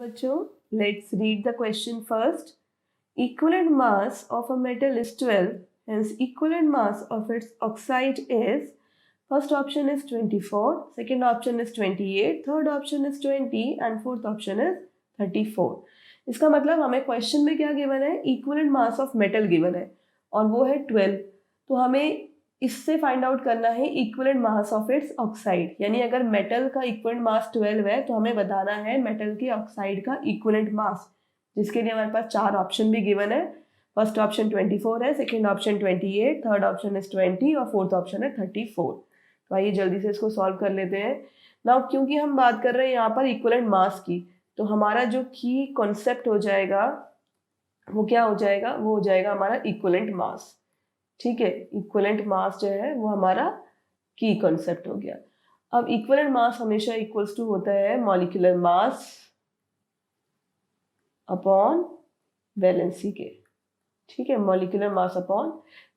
बच्चों, let's read the question first. Equivalent mass of a metal is 12, hence equivalent mass of its oxide is, first option is 24, second option is 28, third option is 20 and fourth option is 34. इसका मतलब हमें question में क्या given है, equivalent mass of metal given है और वो है 12. तो हमें इससे फाइंड आउट करना है equivalent mass of its oxide. यानी अगर मेटल का इक्विवेलेंट मास 12 है तो हमें बताना है मेटल के ऑक्साइड का इक्विवेलेंट मास, जिसके लिए हमारे पास 4 ऑप्शन भी गिवन है. फर्स्ट ऑप्शन 24 है, second option 28, third option is 20 और फोर्थ ऑप्शन है 34. तो आइए जल्दी से इसको सॉल्व कर लेते हैं. नाउ क्योंकि हम बात कर रहे हैं यहाँ पर इक्विवेलेंट मास की, तो हमारा जो की कॉन्सेप्ट हो जाएगा वो क्या हो जाएगा, वो हो जाएगा हमारा इक्विवेलेंट मास. ठीक है, इक्विवेलेंट मास जो है वो हमारा की कॉन्सेप्ट हो गया. अब इक्विवेलेंट मास हमेशा इक्वल्स टू होता है मॉलिक्यूलर मास अपॉन वैलेंसी के. ठीक है, molecular mass upon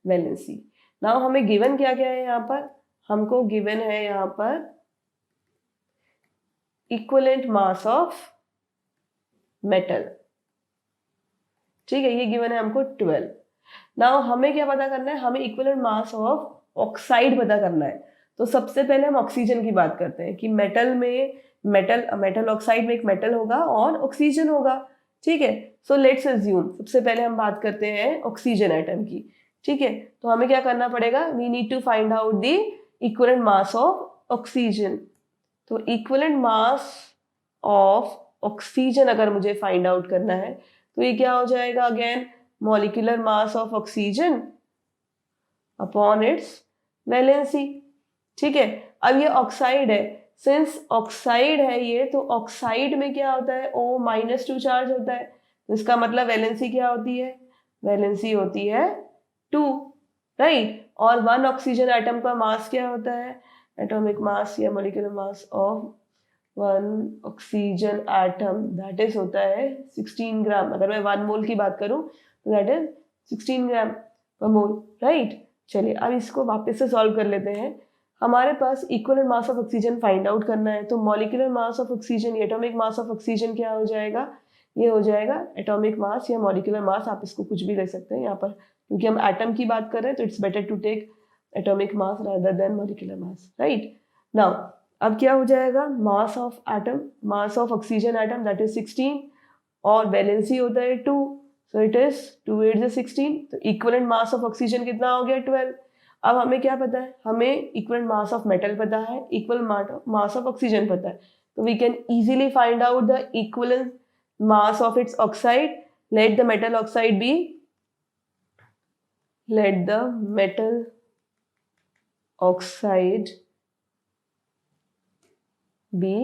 valency. Now हमें गिवन क्या क्या है यहाँ पर, हमको गिवन है यहाँ पर इक्विवेलेंट मास ऑफ मेटल. ठीक है, ये गिवन है हमको 12. नाउ हमें क्या पता करना है, हमें इक्विवेलेंट मास ऑफ ऑक्साइड पता करना है. तो सबसे पहले हम ऑक्सीजन की बात करते हैं कि मेटल में मेटल ऑक्साइड में एक मेटल होगा और ऑक्सीजन होगा. ठीक है, सो लेट्स अज्यूम सबसे पहले हम बात करते हैं ऑक्सीजन एटम की. ठीक है, तो हमें क्या करना पड़ेगा, we need to find out the equivalent mass of oxygen. तो इक्विवेलेंट मास ऑफ ऑक्सीजन अगर मुझे फाइंड आउट करना है तो ये क्या हो जाएगा, again molecular mass of oxygen upon its valency. ठीक है, अब ये ऑक्साइड है, सिंस ऑक्साइड है ये, तो ऑक्साइड में क्या होता है, O-2 चार्ज होता है. तो इसका मतलब वैलेंसी क्या होती है, वैलेंसी होती है 2, राइट. और 1 ऑक्सीजन एटम का मास क्या होता है, एटॉमिक मास या molecular mass of 1 oxygen atom that is होता है 16 ग्राम. अगर मैं 1 मोल की बात करूं तो दैट इज 16 ग्राम पर मोल, राइट. चलिए अब इसको वापस से सॉल्व कर लेते हैं. हमारे पास equivalent mass of oxygen find out करना है, तो molecular mass of oxygen, atomic mass of oxygen क्या हो जाएगा, ये हो जाएगा एटॉमिक मास या मॉलिक्यूलर मास, आप इसको कुछ भी ले सकते हैं यहाँ पर. क्योंकि हम एटम की बात कर रहे हैं तो it's better to take atomic mass rather than molecular mass, right. Now अब क्या हो जाएगा, mass of atom, mass of oxygen atom that is 16 और वैलेंसी होता है 2, सो इट इज 2 8 16. तो इक्विवेलेंट मास ऑफ ऑक्सीजन कितना हो गया, 12. अब हमें क्या पता है, हमें इक्विवेलेंट मास ऑफ मेटल पता है, इक्वल मास ऑफ ऑक्सीजन पता है. तो we can easily find out the equivalent mass of its oxide. Let the metal oxide be, let the metal oxide be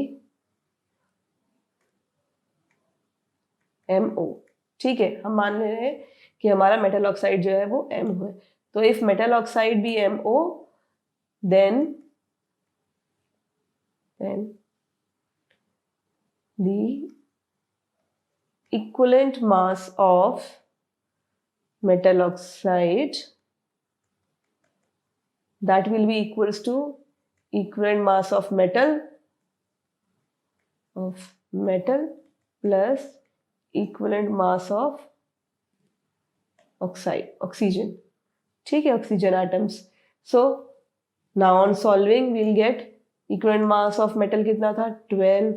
MO. ठीक है, हम मान ले रहे हैं कि हमारा मेटल ऑक्साइड जो है वो M है. तो if metal oxide be MO, then the equivalent mass of metal oxide that will be equals to equivalent mass of metal plus equivalent mass of oxygen. ठीक है, oxygen atoms. So now on solving we'll get equivalent mass of metal कितना था 12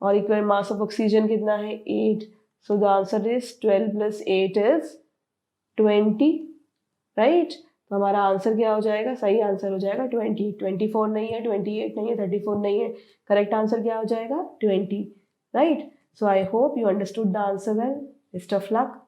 और equivalent mass of oxygen कितना है 8. so the answer is 12 plus 8 is 20, right. तो हमारा answer क्या हो जाएगा, सही आंसर हो जाएगा 20. 24 नहीं है, 28 नहीं है, 34 नहीं है, करेक्ट आंसर क्या हो जाएगा 20, right. So I hope you understood the answer well. Best of luck.